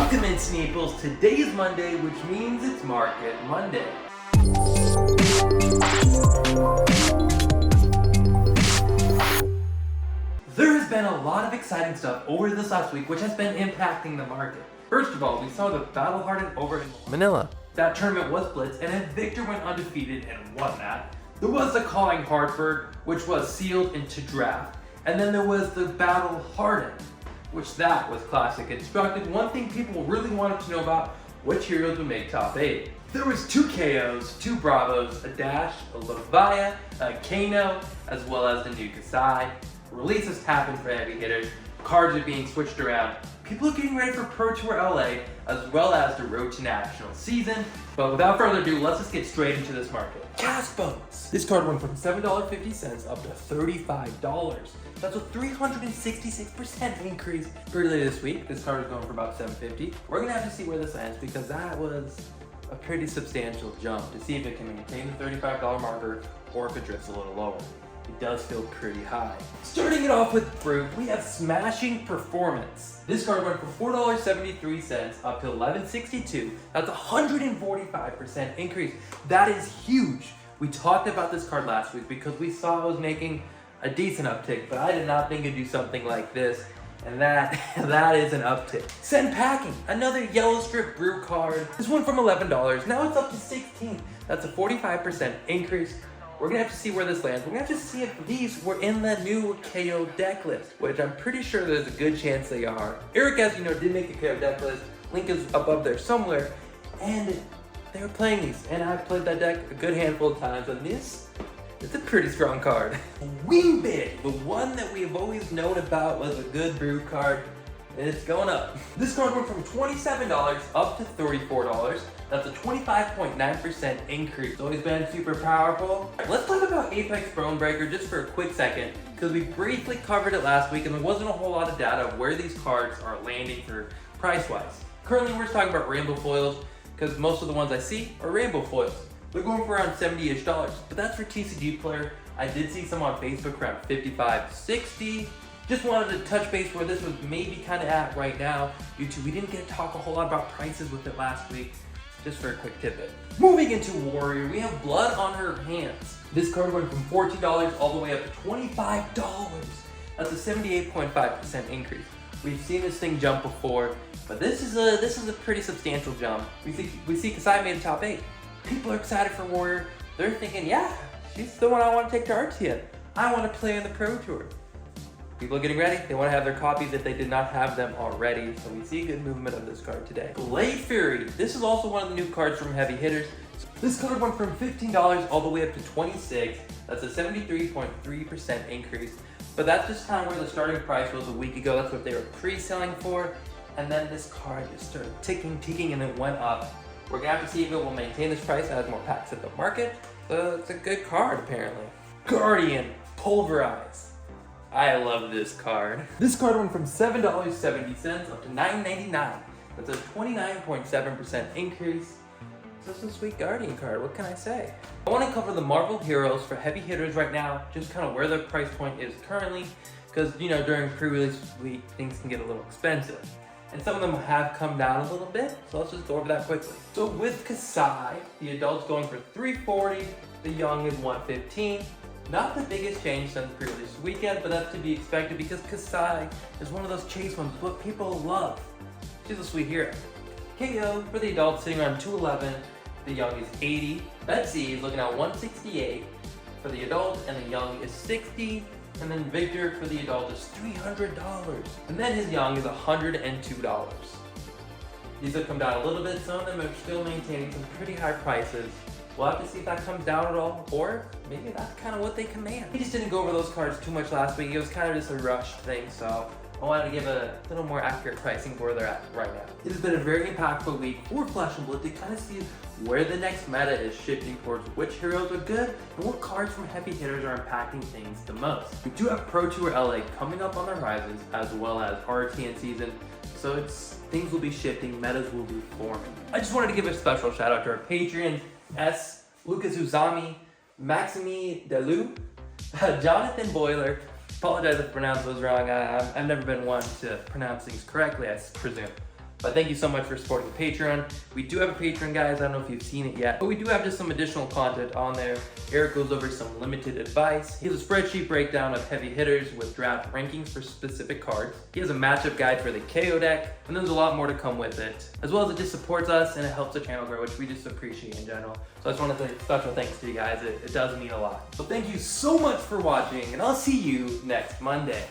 Welcome in, Sneeples. Today is Monday, which means it's Market Monday. There has been a lot of exciting stuff over this last week, which has been impacting the market. First of all, we saw the Battle Hardened over in Manila. That tournament was blitzed, and then Victor went undefeated and won that. There was the Calling Hartford, which was sealed into draft. And then there was the Battle Hardened, which that was classic constructed. One thing people really wanted to know about, which heroes would make top 8. There was 2 Kayos, 2 Bravos, a Dash, a Lovaya, a Kayo, as well as the new Kasai. Releases happened for heavy hitters, cards are being switched around. People are getting ready for Pro Tour LA, as well as the Road to National season. But without further ado, let's just get straight into this market. Gas bonus! This card went from $7.50 up to $35. That's a 366% increase. Earlier this week, this card was going for about $7.50. We're gonna have to see where this ends because that was a pretty substantial jump to see if it can maintain the $35 marker or if it drifts a little lower. It does feel pretty high. Starting it off with fruit, we have Smashing Performance. This card went from $4.73 up to $11.62. That's a 145% increase. That is huge. We talked about this card last week because we saw it was making a decent uptick, but I did not think it'd do something like this, and that is an uptick. Send Packing, another yellow strip brew card. This went from $11, now it's up to $16. That's a 45% increase. We're gonna have to see where this lands. We're gonna have to see if these were in the new Kayo deck list, which I'm pretty sure there's a good chance they are. Eric, as you know, did make a Kayo deck list. Link is above there somewhere, and they were playing these, and I've played that deck a good handful of times, and this, it's a pretty strong card. Wing Bid, the one that we've always known about was a good brew card, and it's going up. This card went from $27 up to $34. That's a 25.9% increase. It's always been super powerful. Let's talk about Apex Bonebreaker just for a quick second, because we briefly covered it last week and there wasn't a whole lot of data of where these cards are landing for price-wise. Currently, we're just talking about rainbow foils, because most of the ones I see are rainbow foils. They're going for around $70-ish, but that's for TCG player. I did see some on Facebook around $55, $60. Just wanted to touch base where this was maybe kind of at right now. YouTube, we didn't get to talk a whole lot about prices with it last week. Just for a quick tidbit. Moving into Warrior, we have Blood on Her Hands. This card went from $14 all the way up to $25. That's a 78.5% increase. We've seen this thing jump before, but this is a pretty substantial jump. We see Kasai made a top 8. People are excited for Warrior. They're thinking, yeah, she's the one I want to take to RTN. I want to play in the Pro Tour. People are getting ready. They want to have their copies if they did not have them already. So we see good movement of this card today. Blade Fury. This is also one of the new cards from heavy hitters. This card went from $15 all the way up to $26. That's a 73.3% increase. But that's just kind of where the starting price was a week ago. That's what they were pre-selling for. And then this card just started ticking, and it went up. We're gonna have to see if it will maintain this price as more packs hit the market. So it's a good card apparently. Guardian Pulverize. I love this card. This card went from $7.70 up to $9.99. That's a 29.7% increase. So it's a sweet Guardian card, what can I say? I want to cover the Marvel heroes for heavy hitters right now, just kind of where their price point is currently, because you know, during pre-release week, things can get a little expensive. And some of them have come down a little bit, so let's just go over that quickly. So with Kasai, the adult's going for $340, the young is $115. Not the biggest change since pre-release weekend, but that's to be expected because Kasai is one of those chase ones, but people love. She's a sweet hero. Kayo for the adult sitting around $211, the young is $80. Betsy is looking at $168 for the adult, and the young is $60. And then Victor for the adult is $300, and then his young is $102. These have come down a little bit. Some of them are still maintaining some pretty high prices. We'll have to see if that comes down at all, or maybe that's kind of what they command. We just didn't go over those cards too much last week. It was kind of just a rushed thing, so I wanted to give a little more accurate pricing for where they're at right now. It has been a very impactful week for Flash and Blood to kind of see where the next meta is shifting towards, which heroes are good, and what cards from heavy hitters are impacting things the most. We do have Pro Tour LA coming up on the horizons, as well as RTN season, so things will be shifting, metas will be forming. I just wanted to give a special shout out to our Patreons, Lucas Uzami, Maxime Delou, Jonathan Boiler. Apologize if I pronounced those wrong. I've never been one to pronounce things correctly, I presume. But thank you so much for supporting the Patreon. We do have a Patreon, guys. I don't know if you've seen it yet, but we do have just some additional content on there. Eric goes over some limited advice. He has a spreadsheet breakdown of heavy hitters with draft rankings for specific cards. He has a matchup guide for the Kayo deck, and there's a lot more to come with it. As well as it just supports us and it helps the channel grow, which we just appreciate in general. So I just want to say special thanks to you guys. It does mean a lot. So thank you so much for watching, and I'll see you next Monday.